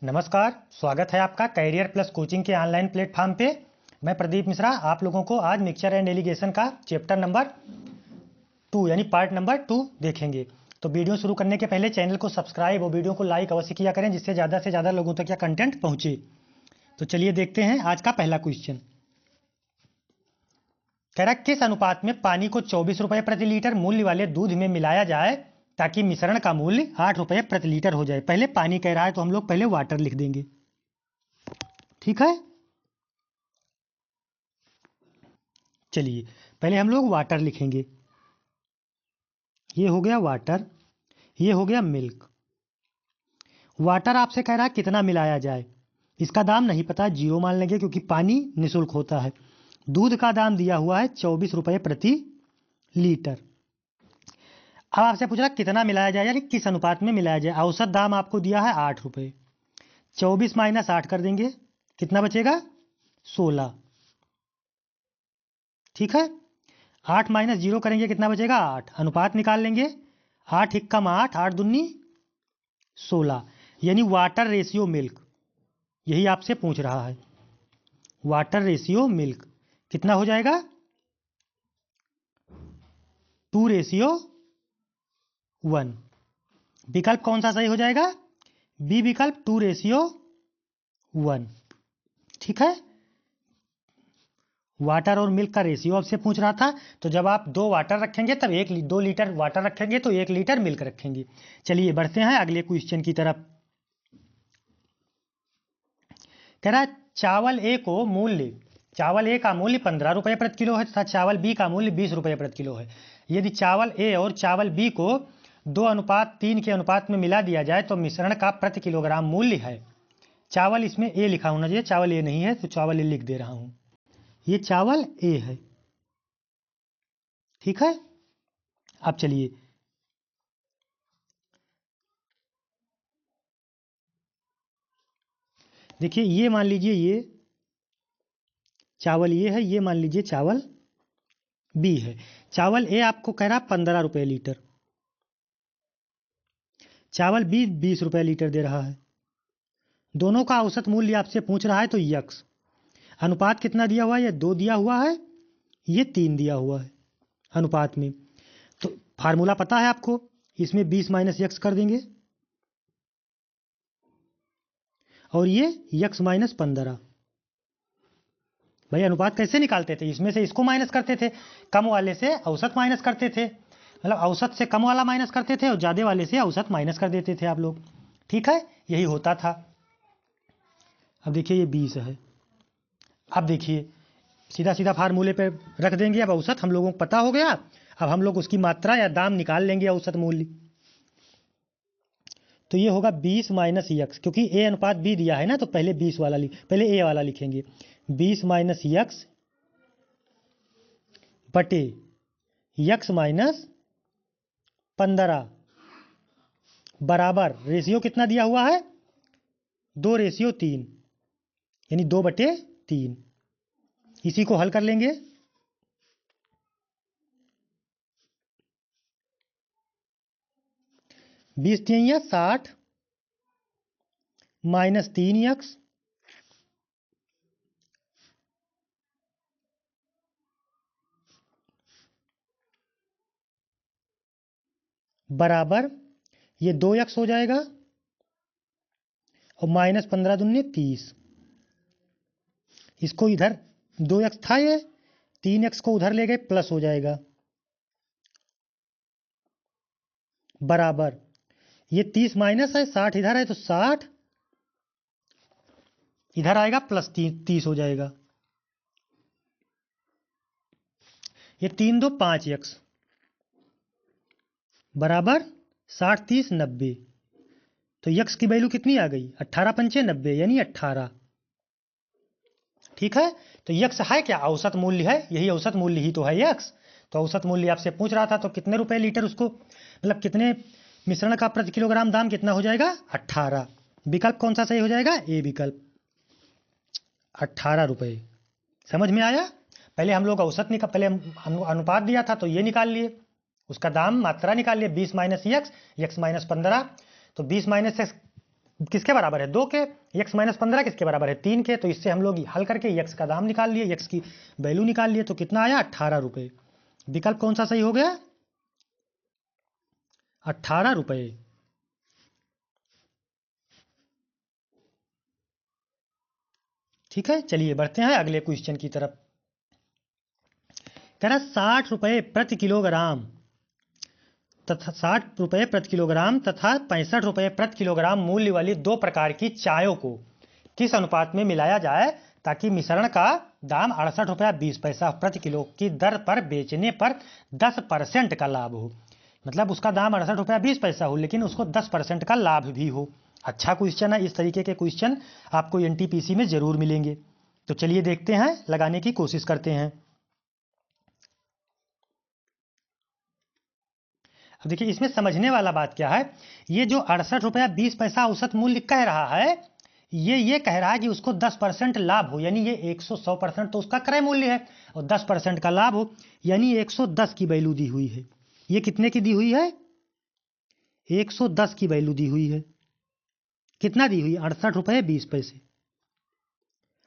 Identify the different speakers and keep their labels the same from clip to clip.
Speaker 1: नमस्कार, स्वागत है आपका कैरियर प्लस कोचिंग के ऑनलाइन प्लेटफॉर्म पे। मैं प्रदीप मिश्रा आप लोगों को आज मिक्सचर एंड एलिगेशन का चैप्टर नंबर 2 यानी पार्ट नंबर 2 देखेंगे। तो वीडियो शुरू करने के पहले चैनल को सब्सक्राइब और वीडियो को लाइक अवश्य किया करें, जिससे ज़्यादा से ज़्यादा लोगों तक यह कंटेंट पहुँचे। तो चलिए देखते हैं आज का पहला क्वेश्चन। कह रहा किस अनुपात में पानी को 24 रुपये प्रति लीटर मूल्य वाले दूध में मिलाया जाए ताकि मिश्रण का मूल्य 8 रुपये प्रति लीटर हो जाए। पहले पानी कह रहा है तो हम लोग पहले वाटर लिख देंगे, ठीक है। चलिए पहले हम लोग वाटर लिखेंगे। ये हो गया वाटर, ये हो गया मिल्क। वाटर आपसे कह रहा है कितना मिलाया जाए, इसका दाम नहीं पता, 0 मान लेंगे क्योंकि पानी निःशुल्क होता है। दूध का दाम दिया हुआ है 24 रुपये प्रति लीटर। अब आपसे पूछ रहा कितना मिलाया जाए, यानी किस अनुपात में मिलाया जाए। औसत दाम आपको दिया है 8 रुपये। 24 माइनस 8 कर देंगे, कितना बचेगा 16, ठीक है। 8 माइनस 0 करेंगे, कितना बचेगा 8। अनुपात निकाल लेंगे, 8 एकम 8, 8 दूनी 16, यानी वाटर रेशियो मिल्क, यही आपसे पूछ रहा है। वाटर रेशियो मिल्क कितना हो जाएगा 2:1। विकल्प कौन सा सही हो जाएगा, बी विकल्प 2:1, ठीक है। वाटर और मिल्क का रेशियो आपसे पूछ रहा था, तो जब आप 2 वाटर रखेंगे तब 2 लीटर वाटर रखेंगे तो 1 लीटर मिल्क रखेंगे। चलिए बढ़ते हैं अगले क्वेश्चन की तरफ। कह रहा है चावल ए का मूल्य 15 रुपये प्रति किलो है तथा चावल बी का मूल्य 20 रुपये प्रति किलो है। यदि चावल ए और चावल बी को 2:3 के अनुपात में मिला दिया जाए तो मिश्रण का प्रति किलोग्राम मूल्य है। चावल इसमें ए लिखा होना चाहिए, चावल ए नहीं है तो चावल ए लिख दे रहा हूं। ये चावल ए है, ठीक है। अब चलिए देखिए, ये मान लीजिए ये चावल ये है, ये मान लीजिए चावल बी है। चावल ए आपको कह रहा 15 रुपये लीटर, चावल बी 20 रुपये लीटर दे रहा है। दोनों का औसत मूल्य आपसे पूछ रहा है, तो यक्स अनुपात कितना दिया हुआ है, ये 2 दिया हुआ है, ये 3 दिया हुआ है अनुपात में। तो फार्मूला पता है आपको, इसमें 20 माइनस यक्स कर देंगे और ये यक्स माइनस 15। भाई अनुपात कैसे निकालते थे, इसमें से इसको माइनस करते थे, कम वाले से औसत माइनस करते थे, मतलब औसत से कम वाला माइनस करते थे और ज़्यादा वाले से औसत माइनस कर देते थे आप लोग, ठीक है। यही होता था। अब देखिए ये 20 है। अब देखिए सीधा सीधा फार्मूले पे रख देंगे। अब औसत हम लोगों को पता हो गया, अब हम लोग उसकी मात्रा या दाम निकाल लेंगे, औसत मूल्य। तो ये होगा 20 माइनस यक्स, क्योंकि ए अनुपात बी दिया है ना, तो पहले 20 वाला पहले ए वाला लिखेंगे। 20 माइनस यक्स बटे यक्स माइनस 15 बराबर रेशियो कितना दिया हुआ है 2:3, यानी 2/3। इसी को हल कर लेंगे। 20 3 60 माइनस 3 यक्स बराबर ये 2 यक्स हो जाएगा और माइनस 15 दूनी 30। इसको इधर 2 यक्स था, ये 3 यक्स को उधर ले गए, प्लस हो जाएगा बराबर ये 30 माइनस है, 60 इधर है तो 60 इधर आएगा, प्लस 30 हो जाएगा। ये 3 2 5 यक्स बराबर 60 30 90। तो यक्स की वैल्यू कितनी आ गई 18 पंचे 90, यानी 18, ठीक है। तो यक्स है क्या, औसत मूल्य है, यही औसत मूल्य ही तो है यक्स। तो औसत मूल्य आपसे पूछ रहा था, तो कितने रुपए लीटर उसको, मतलब कितने मिश्रण का प्रति किलोग्राम दाम कितना हो जाएगा 18। विकल्प कौन सा सही हो जाएगा, ए विकल्प 18 रुपये। समझ में आया। पहले हम लोग औसत निकाल, पहले हम अनुपात दिया था तो ये निकाल लिए, उसका दाम मात्रा निकाल लिए 20 माइनस यक्स, यक्स माइनस 15। तो 20 माइनस किसके बराबर है 2 के, x माइनस 15 किसके बराबर है 3 के। तो इससे हम लोग हल करके x का दाम निकाल लिए, x की वैल्यू निकाल लिए। तो कितना आया 18 रुपये। विकल्प कौन सा सही हो गया 18 रुपये। ठीक है, चलिए बढ़ते हैं अगले क्वेश्चन की तरफ। कह रहा 60 रुपये प्रति किलोग्राम तथा 60 रुपये प्रति किलोग्राम तथा 65 रुपये प्रति किलोग्राम मूल्य वाली दो प्रकार की चायों को किस अनुपात में मिलाया जाए ताकि मिश्रण का दाम 68 रुपया 20 पैसा प्रति किलो की दर पर बेचने पर 10% का लाभ हो। मतलब उसका दाम 68 रुपया 20 पैसा हो, लेकिन उसको 10% का लाभ भी हो। अच्छा क्वेश्चन है, इस तरीके के क्वेश्चन आपको एनटीपीसी में जरूर मिलेंगे। तो चलिए देखते हैं, लगाने की कोशिश करते हैं। अब देखिए इसमें समझने वाला बात क्या है, ये जो 68 रुपया 20 पैसा औसत मूल्य कह रहा है, ये कह रहा है कि उसको 10% लाभ हो, यानी ये 100% तो उसका क्रय मूल्य है और 10% का लाभ हो, यानी 110 की वैल्यू दी हुई है। ये कितने की दी हुई है 110 की वैल्यू दी हुई है। कितना दी हुई है 68 रुपये 20 पैसे।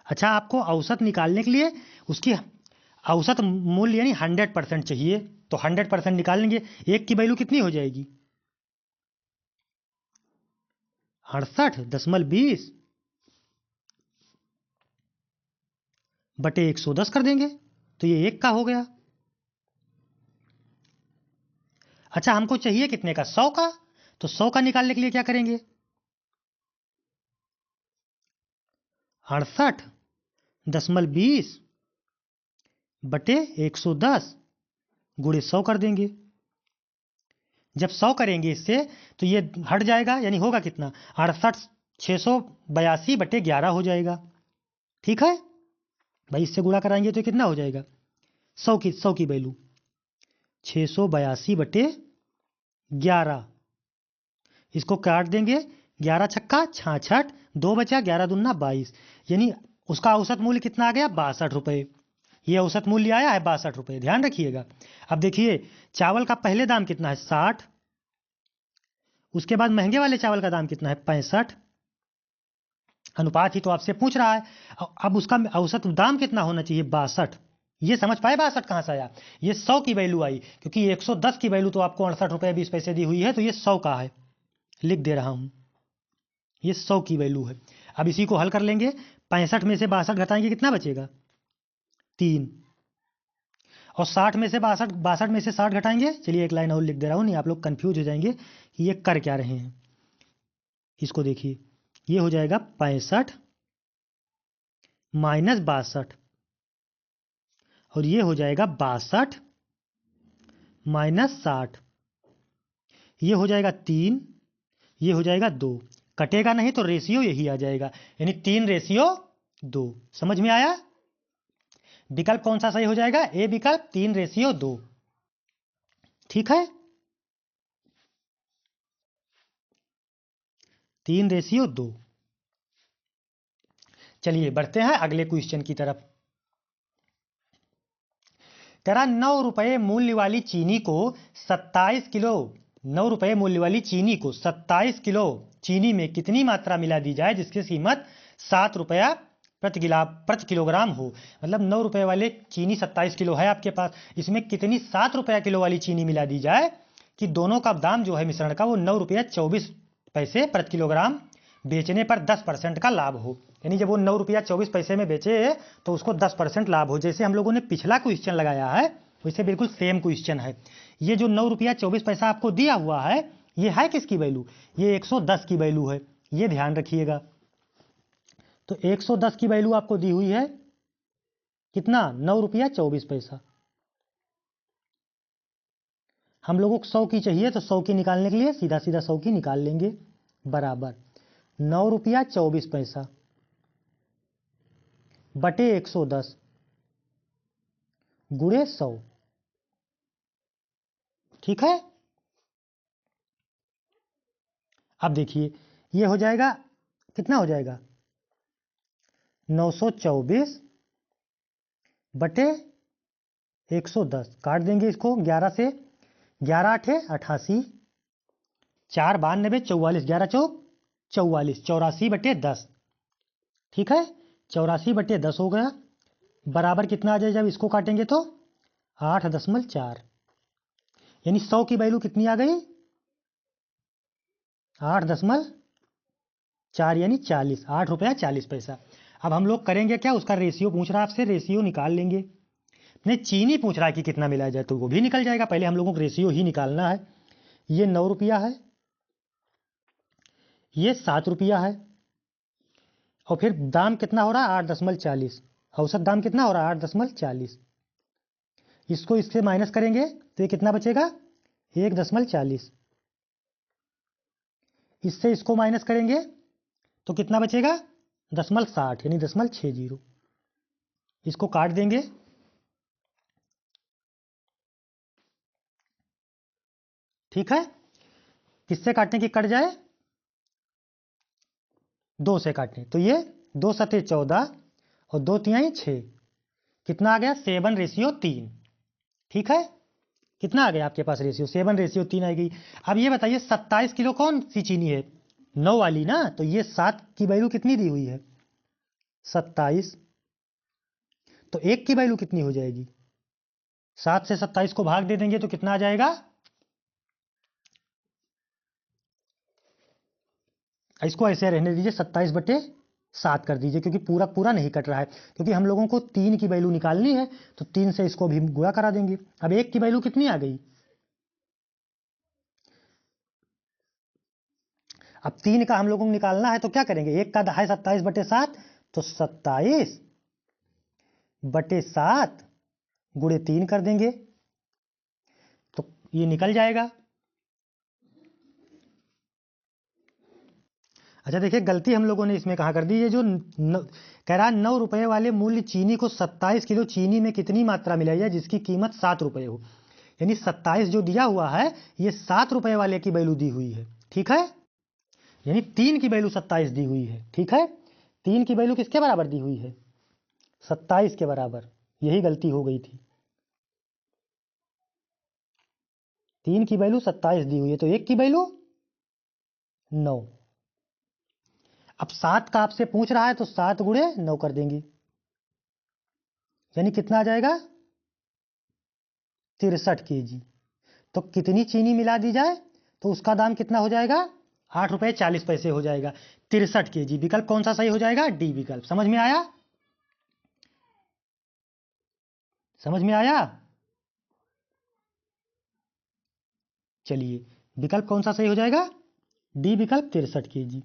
Speaker 1: अच्छा, आपको औसत निकालने के लिए उसकी औसत मूल्य यानी 100% चाहिए, तो 100% निकाल लेंगे। एक की वैल्यू कितनी हो जाएगी 68.20 बटे 110 कर देंगे, तो ये 1 का हो गया। अच्छा, हमको चाहिए कितने का 100 का, तो 100 का निकालने के लिए क्या करेंगे 68.20 बटे 110 गुणे 100 कर देंगे। जब 100 करेंगे इससे तो ये हट जाएगा, यानी होगा कितना 68,682 बटे 11 हो जाएगा। ठीक है भाई, इससे गुणा कराएंगे तो कितना हो जाएगा 100 की वैल्यू 682 बटे 11। इसको काट देंगे, 11 छक्का 66, 2 बचा, 11 दूना 22, यानी उसका औसत मूल्य कितना आ गया 62 रुपये। ये औसत मूल्य आया है 62 रुपये, ध्यान रखिएगा। अब देखिए चावल का पहले दाम कितना है 60, उसके बाद महंगे वाले चावल का दाम कितना है 65। अनुपात ही तो आपसे पूछ रहा है। अब उसका औसत दाम कितना होना चाहिए 62। ये समझ पाए 62 कहाँ से आया, ये 100 की वैल्यू आई, क्योंकि 110 की वैल्यू तो आपको 68 रुपये 20 पैसे दी हुई है, तो ये 100 का है, लिख दे रहा हूं, ये 100 की वैल्यू है। अब इसी को हल कर लेंगे, 65 में से 62 घटाएंगे कितना बचेगा 3, और 60 में से 62 में से 60 घटाएंगे। चलिए एक लाइन और लिख दे रहा हूं, नहीं आप लोग कंफ्यूज हो जाएंगे कि ये कर क्या रहे हैं। इसको देखिए, ये हो जाएगा 65 माइनस 62, और ये हो जाएगा 62 माइनस 60, ये हो जाएगा 3, ये हो जाएगा 2, कटेगा नहीं तो रेशियो यही आ जाएगा, यानी 3:2। समझ में आया, विकल्प कौन सा सही हो जाएगा ए विकल्प 3:2। ठीक है 3:2। चलिए बढ़ते हैं अगले क्वेश्चन की तरफ। कह 9 रुपये मूल्य वाली चीनी को 27 किलो 9 रुपये मूल्य वाली चीनी को 27 किलो चीनी में कितनी मात्रा मिला दी जाए जिसकी कीमत 7 रुपया प्रति किलोग्राम हो। मतलब 9 रुपये वाले चीनी 27 किलो है आपके पास, इसमें कितनी 7 रुपया किलो वाली चीनी मिला दी जाए कि दोनों का दाम जो है मिश्रण का वो 9 रुपया 24 पैसे प्रति किलोग्राम बेचने पर 10% का लाभ हो। यानी जब वो 9 रुपया 24 पैसे में बेचे तो उसको 10% लाभ हो। जैसे हम लोगों ने पिछला क्वेश्चन लगाया है वैसे बिल्कुल सेम क्वेश्चन है। ये जो 9 रुपया 24 पैसा आपको दिया हुआ है ये है किसकी वैल्यू, ये 110 की वैल्यू है, ये ध्यान रखिएगा। तो 110 की वैल्यू आपको दी हुई है कितना 9 रुपया 24 पैसा। हम लोगों को 100 की चाहिए तो 100 की निकालने के लिए सीधा सीधा 100 की निकाल लेंगे, बराबर 9 रुपया 24 पैसा बटे 110 गुणे 100। ठीक है, अब देखिए ये हो जाएगा कितना हो जाएगा 924 बटे 110, काट देंगे इसको 11 से, 11 8 88, 4 92 44, 11 चौक 44, 84/10। ठीक है, 84/10 हो गया। बराबर कितना आ जाए जब इसको काटेंगे तो 8.4, यानी 100 की वैल्यू कितनी आ गई? 8.4 यानी 40, 8 रुपया 40 पैसा। अब हम लोग करेंगे क्या, उसका रेशियो पूछ रहा है आपसे, रेशियो निकाल लेंगे। नहीं, चीनी पूछ रहा है कि कितना मिलाया जाए, तो वो भी निकल जाएगा। पहले हम लोगों को रेशियो ही निकालना है। ये 9 रुपया है, ये 7 रुपया है, और फिर दाम कितना हो रहा है? 8.40। औसत दाम कितना हो रहा है? 8.40। इसको इससे माइनस करेंगे तो ये कितना बचेगा? 1.40। इससे इसको माइनस करेंगे तो कितना बचेगा? 0.60, यानी 0.60। इसको काट देंगे, ठीक है। किससे काटने की कट जाए? 2 से काटने, तो ये 2 सते 14 और 2 तिहाई 6, कितना आ गया? 7:3। ठीक है, कितना आ गया आपके पास रेशियो? 7:3 आएगी। अब ये बताइए 27 किलो कौन सी चीनी है? 9 वाली ना, तो ये 7 की वैल्यू कितनी दी हुई है? 27। तो 1 की वैल्यू कितनी हो जाएगी? 7 से 27 को भाग दे देंगे तो कितना आ जाएगा? इसको ऐसे रहने दीजिए, 27/7 कर दीजिए, क्योंकि पूरा पूरा नहीं कट रहा है, क्योंकि हम लोगों को 3 की वैल्यू निकालनी है, तो 3 से इसको भी गुणा करा देंगे। अब 1 की वैल्यू कितनी आ गई? अब 3 का हम लोगों को निकालना है, तो क्या करेंगे? 1 का है 27/7, तो 27/7 गुणे 3 कर देंगे, तो ये निकल जाएगा। अच्छा देखिए, गलती हम लोगों ने इसमें कहाँ कर दी? ये जो कह रहा है 9 रुपए वाले मूल्य चीनी को 27 किलो चीनी में कितनी मात्रा मिलाई है जिसकी कीमत 7 रुपए हो, यानी 27 जो दिया हुआ है ये 7 रुपए वाले की वैल्यू दी हुई है। ठीक है, यानी 3 की वैल्यू 27 दी हुई है। ठीक है, 3 की वैल्यू किसके बराबर दी हुई है? 27 के बराबर। यही गलती हो गई थी, 3 की वैल्यू 27 दी हुई है, तो 1 की वैल्यू 9। अब 7 का आपसे पूछ रहा है, तो 7 गुणे 9 कर देंगे, यानी कितना आ जाएगा? 63 kg। तो कितनी चीनी मिला दी जाए तो उसका दाम कितना हो जाएगा? 8 रुपये 40 पैसे हो जाएगा। 63 kg विकल्प कौन सा सही हो जाएगा? डी विकल्प। समझ में आया? समझ में आया? चलिए, विकल्प कौन सा सही हो जाएगा? डी विकल्प 63 kg।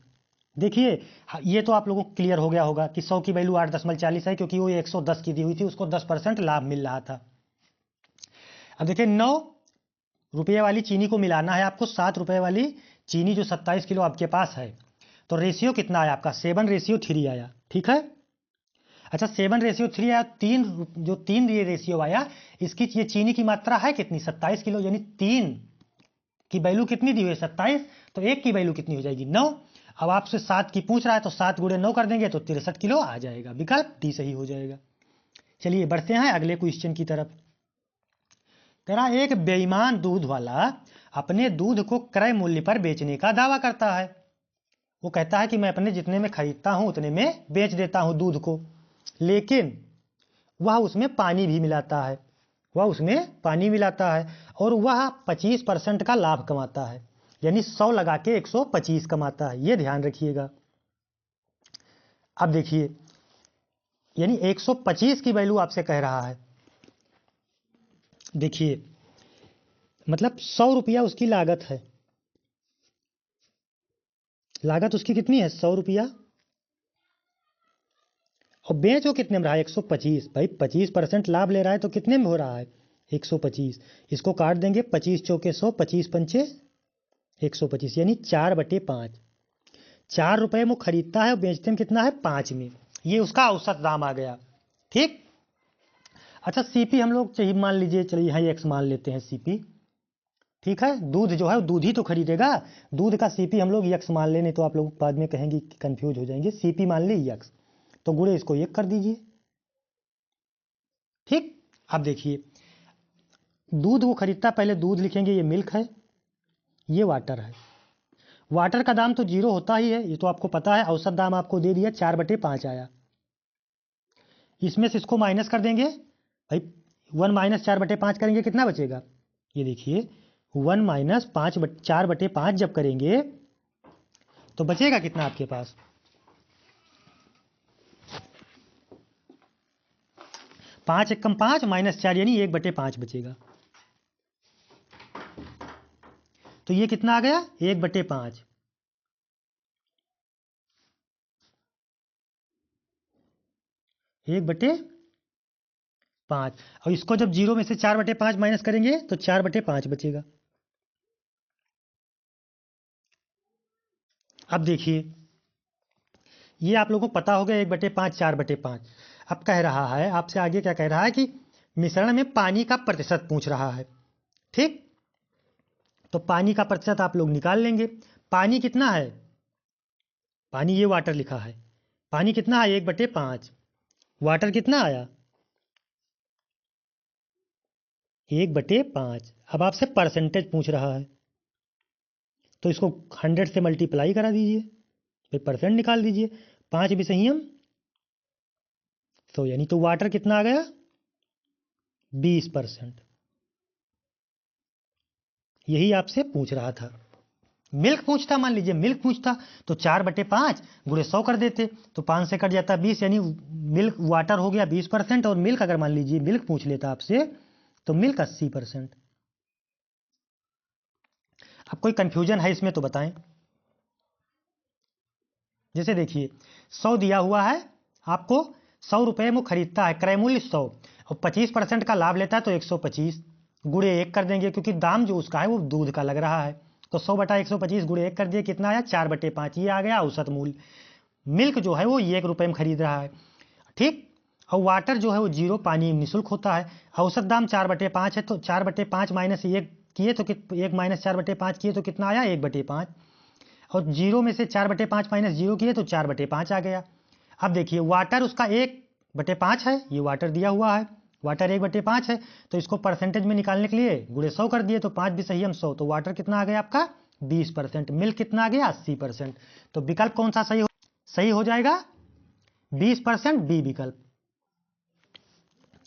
Speaker 1: देखिए, ये तो आप लोगों को क्लियर हो गया होगा कि 100 की वैल्यू 8.40 है, क्योंकि वो 110 की दी हुई थी, उसको 10% लाभ मिल रहा था। अब देखिए, 9 रुपये वाली चीनी को मिलाना है आपको 7 रुपये वाली चीनी, जो 27 किलो आपके पास है, तो रेशियो कितना आया आपका? 7:3 आया। ठीक है, अच्छा 7:3 आया, जो 3 ये रेशियो आया, इसकी ये चीनी की मात्रा है कितनी? 27 किलो, यानी 3 की वैल्यू कितनी दी हुई है? 27। तो 1 की वैल्यू कितनी हो जाएगी? 9। अब आपसे 7 की पूछ रहा है, तो 7 गुणे 9 कर देंगे तो 63 किलो आ जाएगा। विकल्प डी सही हो जाएगा। चलिए बढ़ते हैं अगले क्वेश्चन की तरफ। तेरा एक बेईमान दूध वाला अपने दूध को क्रय मूल्य पर बेचने का दावा करता है। वो कहता है कि मैं अपने जितने में खरीदता हूं उतने में बेच देता हूं दूध को, लेकिन वह उसमें पानी भी मिलाता है, और वह 25% का लाभ कमाता है, यानी 100 लगा के 125 कमाता है। ये ध्यान रखिएगा। अब देखिए, यानी 125 की वैल्यू आपसे कह रहा है। देखिए, मतलब 100 रुपया उसकी लागत है। लागत उसकी कितनी है? 100 रुपया। और बेचो कितने में रहा है? 125। भाई 25% लाभ ले रहा है, तो कितने में हो रहा है? 125। इसको काट देंगे, 25 चौके 100, 25 पंचे 125, यानी 4/5। 4 रुपए में खरीदता है और बेचते में कितना है? 5 में। ये उसका औसत दाम आ गया। ठीक। अच्छा सीपी हम लोग चाहिए, मान लीजिए, चलिए यहाँ एक्स मान लेते हैं सीपी। ठीक है, दूध जो है दूध ही तो खरीदेगा, दूध का सीपी हम लोग यक्स मान लेने, तो आप लोग बाद में कहेंगे कि कंफ्यूज हो जाएंगे। सीपी मान ली यक्स, तो गुणे इसको 1 कर दीजिए। ठीक। अब देखिए, दूध वो खरीदता, पहले दूध लिखेंगे, ये मिल्क है, ये वाटर है। वाटर का दाम तो 0 होता ही है, ये तो आपको पता है। औसत दाम आपको दे दिया 4/5 आया। इसमें से इसको माइनस कर देंगे भाई, 1 माइनस 4/5 करेंगे कितना बचेगा, ये देखिए 1 माइनस 4/5 जब करेंगे तो बचेगा कितना आपके पास, 5 एकम 5 माइनस 4 यानी 1/5 बचेगा। तो ये कितना आ गया 1/5। 1/5 और इसको जब 0 में से 4/5 माइनस करेंगे तो 4/5 बचेगा। अब देखिए ये आप लोगों को पता होगा 1/5 4/5। अब कह रहा है आपसे आगे, क्या कह रहा है कि मिश्रण में पानी का प्रतिशत पूछ रहा है। ठीक, तो पानी का प्रतिशत आप लोग निकाल लेंगे। पानी कितना है, पानी ये वाटर लिखा है, पानी कितना है 1/5। वाटर कितना आया 1/5। अब आपसे परसेंटेज पूछ रहा है तो इसको 100 से मल्टीप्लाई करा दीजिए, फिर परसेंट निकाल दीजिए। 5 विसहियम 100 यानी तो वाटर कितना आ गया 20%। यही आपसे पूछ रहा था। मिल्क पूछता, मान लीजिए मिल्क पूछता तो 4/5 गुणे 100 कर देते तो 5 से कट जाता 20, यानी मिल्क वाटर हो गया 20%। और मिल्क अगर मान लीजिए मिल्क पूछ लेता आपसे तो मिल्क 80%। अब कोई कंफ्यूजन है इसमें तो बताएं। जैसे देखिए 100 दिया हुआ है आपको, 100 रुपये में खरीदता है, क्रय मूल्य 100 और 25% का लाभ लेता है तो 125 गुणे 1 कर देंगे, क्योंकि दाम जो उसका है वो दूध का लग रहा है। तो 100/125 गुणे 1 कर दिए, कितना आया 4/5। ये आ गया औसत मूल्य। मिल्क जो है वो 1 रुपये में खरीद रहा है। ठीक, और वाटर जो है वो 0 पानी निःशुल्क होता है। औसत दाम 4/5 है तो 4/5 माइनस 1 किए तो 1 माइनस 4/5 किए तो कितना आया 1/5। और 0 में से 4/5 माइनस 0 किए तो 4/5 आ गया। अब देखिए वाटर उसका 1/5 है, ये वाटर दिया हुआ है, वाटर 1/5 है। तो इसको परसेंटेज में निकालने के लिए गुणे 100 कर दिए तो 5 भी सही हम 100, तो वाटर कितना आ गया आपका 20%। मिल्क कितना आ गया 80%। तो विकल्प कौन सा सही हो जाएगा 20%, बी विकल्प।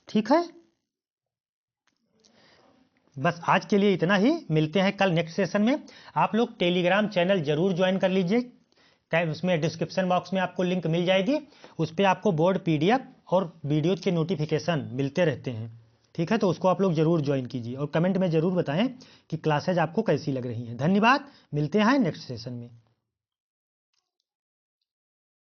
Speaker 1: ठीक है, बस आज के लिए इतना ही। मिलते हैं कल नेक्स्ट सेशन में। आप लोग टेलीग्राम चैनल जरूर ज्वाइन कर लीजिए, उसमें डिस्क्रिप्शन बॉक्स में आपको लिंक मिल जाएगी। उस पर आपको बोर्ड PDF और वीडियो के नोटिफिकेशन मिलते रहते हैं। ठीक है, तो उसको आप लोग जरूर ज्वाइन कीजिए और कमेंट में जरूर बताएं कि क्लासेज आपको कैसी लग रही हैं। धन्यवाद, मिलते हैं नेक्स्ट सेशन में।